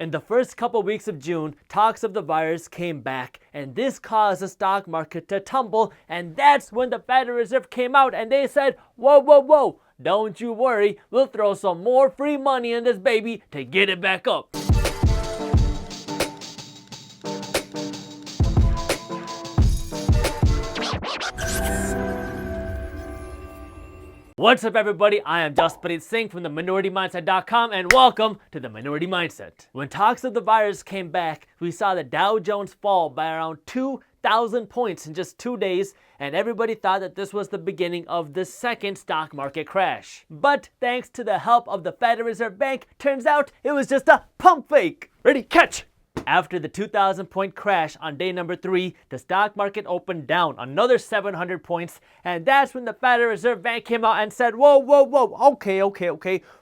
In the first couple weeks of June, talks of the virus came back, and this caused the stock market to tumble, and that's when the Federal Reserve came out and they said, whoa, whoa, whoa, don't you worry, we'll throw some more free money in this baby to get it back up. What's up, everybody? I am Jaspreet Singh from the MinorityMindset.com, and welcome to the Minority Mindset. When talks of the virus came back, we saw the Dow Jones fall by around 2,000 points in just 2 days, and everybody thought that this was the beginning of the second stock market crash. But thanks to the help of the Federal Reserve Bank, turns out it was just a pump fake. Ready, catch! After the 2,000-point crash on day number 3, the stock market opened down another 700 points, and that's when the Federal Reserve Bank came out and said, whoa, whoa, whoa, okay,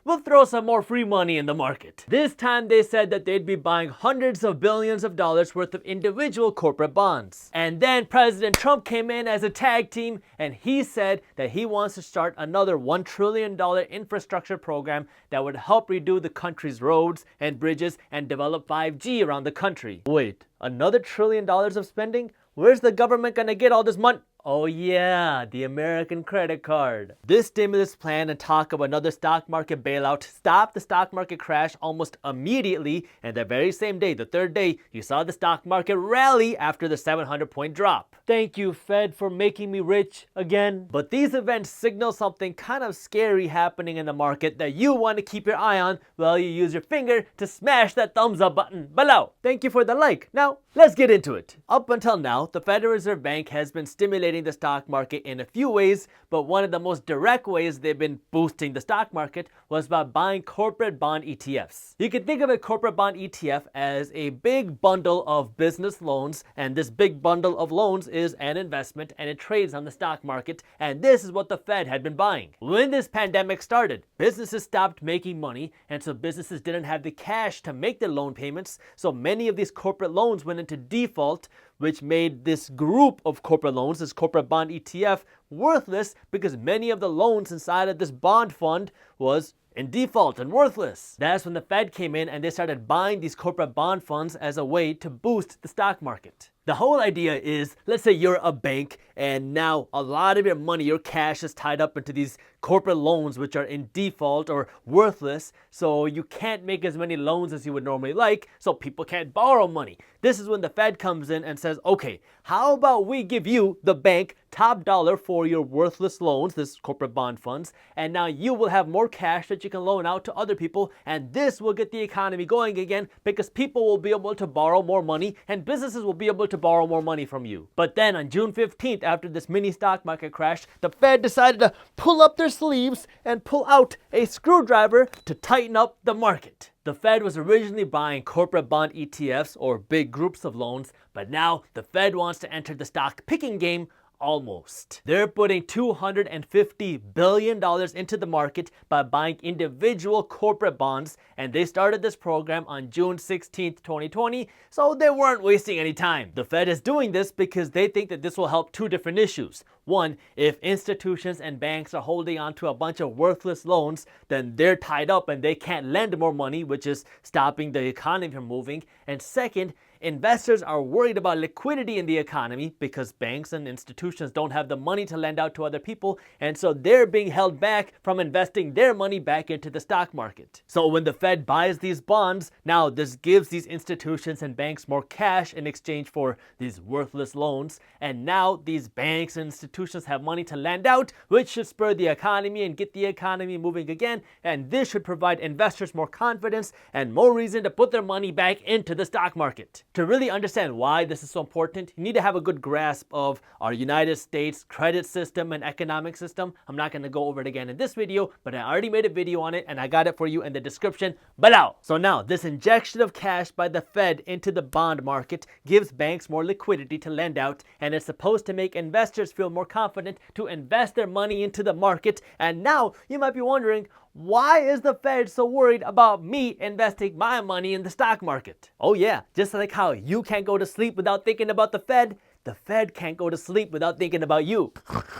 we'll throw some more free money in the market. This time they said that they'd be buying hundreds of billions of dollars worth of individual corporate bonds. And then President Trump came in as a tag team, and he said that he wants to start another $1 trillion infrastructure program that would help redo the country's roads and bridges and develop 5G around the country. Wait, another $1 trillion of spending? Where's the government gonna get all this money? Oh yeah, the American credit card. This stimulus plan and talk of another stock market bailout stopped the stock market crash almost immediately, and the very same day, the third day, you saw the stock market rally after the 700-point drop. Thank you, Fed, for making me rich again. But these events signal something kind of scary happening in the market that you want to keep your eye on while you use your finger to smash that thumbs up button below. Thank you for the like. Now, let's get into it. Up until now, the Federal Reserve Bank has been stimulating the stock market in a few ways, but one of the most direct ways they've been boosting the stock market was by buying corporate bond ETFs. You can think of a corporate bond ETF as a big bundle of business loans, and this big bundle of loans is an investment and it trades on the stock market, and this is what the Fed had been buying. When this pandemic started, businesses stopped making money, and so businesses didn't have the cash to make their loan payments, so many of these corporate loans went into default, which made this group of corporate loans, this corporate bond ETF, worthless because many of the loans inside of this bond fund was in default and worthless. That's when the Fed came in and they started buying these corporate bond funds as a way to boost the stock market. The whole idea is, let's say you're a bank and now a lot of your money, your cash is tied up into these corporate loans which are in default or worthless, so you can't make as many loans as you would normally like, so people can't borrow money. This is when the Fed comes in and says, okay, how about we give you, the bank, top dollar for your worthless loans, this corporate bond funds, and now you will have more cash that you can loan out to other people, and this will get the economy going again because people will be able to borrow more money and businesses will be able to borrow more money from you. But then on June 15th, after this mini stock market crash, the Fed decided to pull up their sleeves and pull out a screwdriver to tighten up the market. The Fed was originally buying corporate bond ETFs or big groups of loans, but now the Fed wants to enter the stock picking game. Almost. They're putting $250 billion into the market by buying individual corporate bonds, and they started this program on June 16th, 2020, so they weren't wasting any time. The Fed is doing this because they think that this will help two different issues. One, if institutions and banks are holding on to a bunch of worthless loans, then they're tied up and they can't lend more money, which is stopping the economy from moving. And second, investors are worried about liquidity in the economy because banks and institutions don't have the money to lend out to other people, and so they're being held back from investing their money back into the stock market. So when the Fed buys these bonds, now this gives these institutions and banks more cash in exchange for these worthless loans, and now these banks and institutions have money to lend out, which should spur the economy and get the economy moving again, and this should provide investors more confidence and more reason to put their money back into the stock market. To really understand why this is so important, you need to have a good grasp of our United States credit system and economic system. I'm not going to go over it again in this video, but I already made a video on it and I got it for you in the description below. So now, this injection of cash by the Fed into the bond market gives banks more liquidity to lend out, and it's supposed to make investors feel more confident to invest their money into the market. And now, you might be wondering, why is the Fed so worried about me investing my money in the stock market? Oh yeah, just like how you can't go to sleep without thinking about the the Fed can't go to sleep without thinking about you.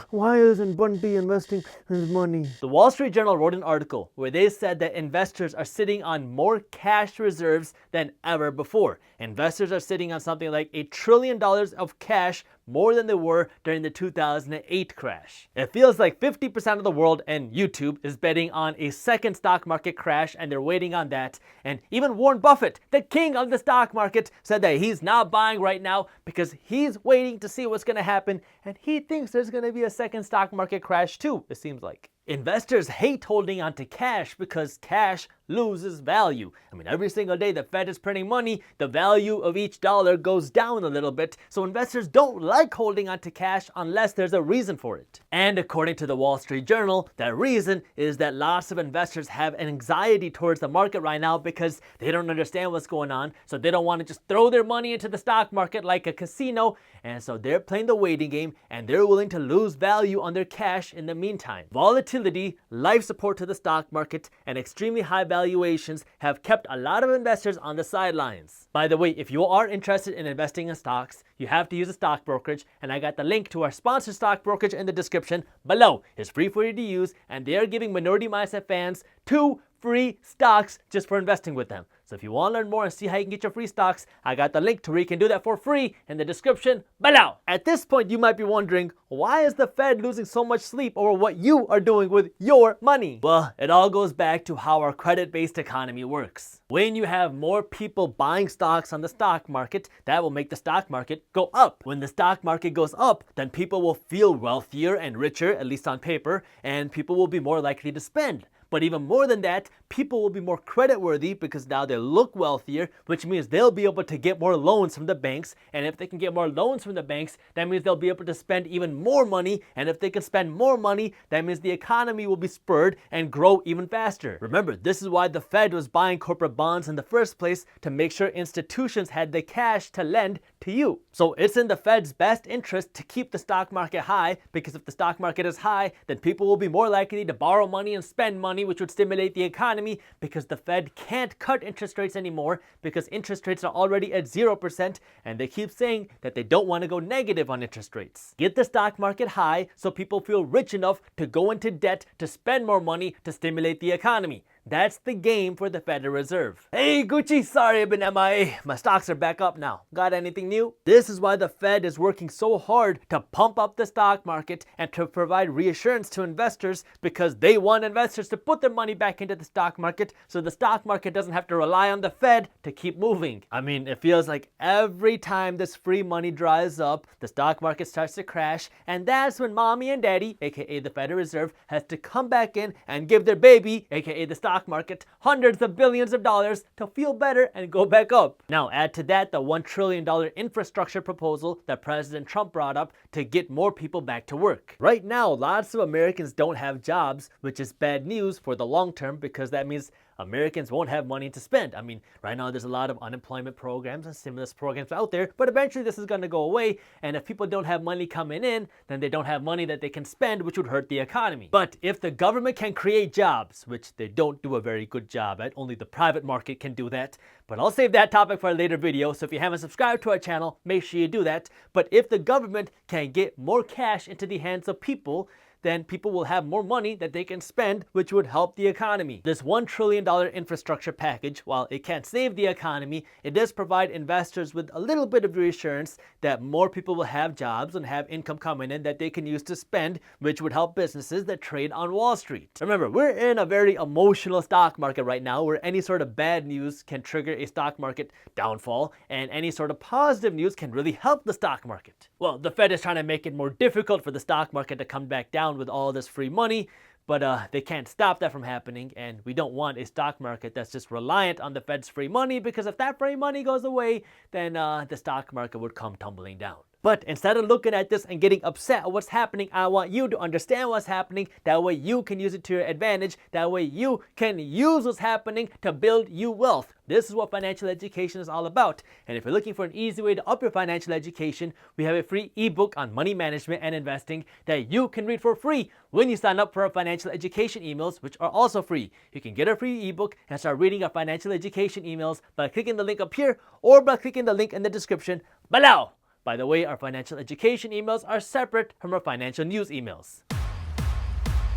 Why isn't Bunty investing his money? The Wall Street Journal wrote an article where they said that investors are sitting on more cash reserves than ever before. Investors are sitting on something like $1 trillion of cash, more than they were during the 2008 crash. It feels like 50% of the world and YouTube is betting on a second stock market crash, and they're waiting on that. And even Warren Buffett, the king of the stock market, said that he's not buying right now because he's waiting to see what's going to happen, and he thinks there's going to be a second stock market crash too, it seems like. Investors hate holding on to cash because cash loses value. I mean, every single day the Fed is printing money, the value of each dollar goes down a little bit. So investors don't like holding on to cash unless there's a reason for it. And according to the Wall Street Journal, that reason is that lots of investors have an anxiety towards the market right now because they don't understand what's going on. So they don't want to just throw their money into the stock market like a casino. And so they're playing the waiting game, and they're willing to lose value on their cash in the meantime. Volatility, life support to the stock market, and extremely high valuations have kept a lot of investors on the sidelines. By the way, if you are interested in investing in stocks, you have to use a stock brokerage, and I got the link to our sponsored stock brokerage in the description below. It's free for you to use, and they are giving Minority Mindset fans 2 free stocks just for investing with them. So if you want to learn more and see how you can get your free stocks, I got the link to where you can do that for free in the description below. At this point, you might be wondering, why is the Fed losing so much sleep over what you are doing with your money? Well, it all goes back to how our credit-based economy works. When you have more people buying stocks on the stock market, that will make the stock market go up. When the stock market goes up, then people will feel wealthier and richer, at least on paper, and people will be more likely to spend. But even more than that, people will be more creditworthy because now they look wealthier, which means they'll be able to get more loans from the banks. And if they can get more loans from the banks, that means they'll be able to spend even more money. And if they can spend more money, that means the economy will be spurred and grow even faster. Remember, this is why the Fed was buying corporate bonds in the first place, to make sure institutions had the cash to lend to you. So it's in the Fed's best interest to keep the stock market high, because if the stock market is high, then people will be more likely to borrow money and spend money, which would stimulate the economy, because the Fed can't cut interest rates anymore because interest rates are already at 0%, and they keep saying that they don't want to go negative on interest rates. Get the stock market high so people feel rich enough to go into debt to spend more money to stimulate the economy. That's the game for the Federal Reserve. Hey Gucci, sorry I've been MIA. My stocks are back up now. Got anything new? This is why the Fed is working so hard to pump up the stock market and to provide reassurance to investors, because they want investors to put their money back into the stock market so the stock market doesn't have to rely on the Fed to keep moving. I mean, it feels like every time this free money dries up, the stock market starts to crash, and that's when mommy and daddy, aka the Federal Reserve, has to come back in and give their baby, aka the stock market, hundreds of billions of dollars to feel better and go back up. Now add to that the $1 trillion infrastructure proposal that President Trump brought up to get more people back to work. Right now, lots of Americans don't have jobs, which is bad news for the long term, because that means Americans won't have money to spend. I mean, right now there's a lot of unemployment programs and stimulus programs out there, but eventually this is going to go away, and if people don't have money coming in, then they don't have money that they can spend, which would hurt the economy. But if the government can create jobs, which they don't do a very good job at, only the private market can do that, but I'll save that topic for a later video, so if you haven't subscribed to our channel, make sure you do that. But if the government can get more cash into the hands of people, then people will have more money that they can spend, which would help the economy. This $1 trillion infrastructure package, while it can't save the economy, it does provide investors with a little bit of reassurance that more people will have jobs and have income coming in that they can use to spend, which would help businesses that trade on Wall Street. Remember, we're in a very emotional stock market right now, where any sort of bad news can trigger a stock market downfall, and any sort of positive news can really help the stock market. Well, the Fed is trying to make it more difficult for the stock market to come back down with all this free money, but they can't stop that from happening, and we don't want a stock market that's just reliant on the Fed's free money, because if that free money goes away, then the stock market would come tumbling down. But instead of looking at this and getting upset at what's happening, I want you to understand what's happening. That way you can use it to your advantage. That way you can use what's happening to build you wealth. This is what financial education is all about. And if you're looking for an easy way to up your financial education, we have a free ebook on money management and investing that you can read for free when you sign up for our financial education emails, which are also free. You can get a free ebook and start reading our financial education emails by clicking the link up here, or by clicking the link in the description below. By the way, our financial education emails are separate from our financial news emails.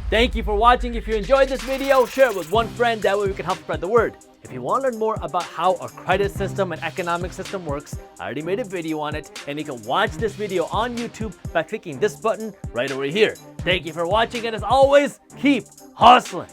Thank you for watching. If you enjoyed this video, share it with one friend. That way we can help spread the word. If you want to learn more about how our credit system and economic system works, I already made a video on it, and you can watch this video on YouTube by clicking this button right over here. Thank you for watching, and as always, keep hustling.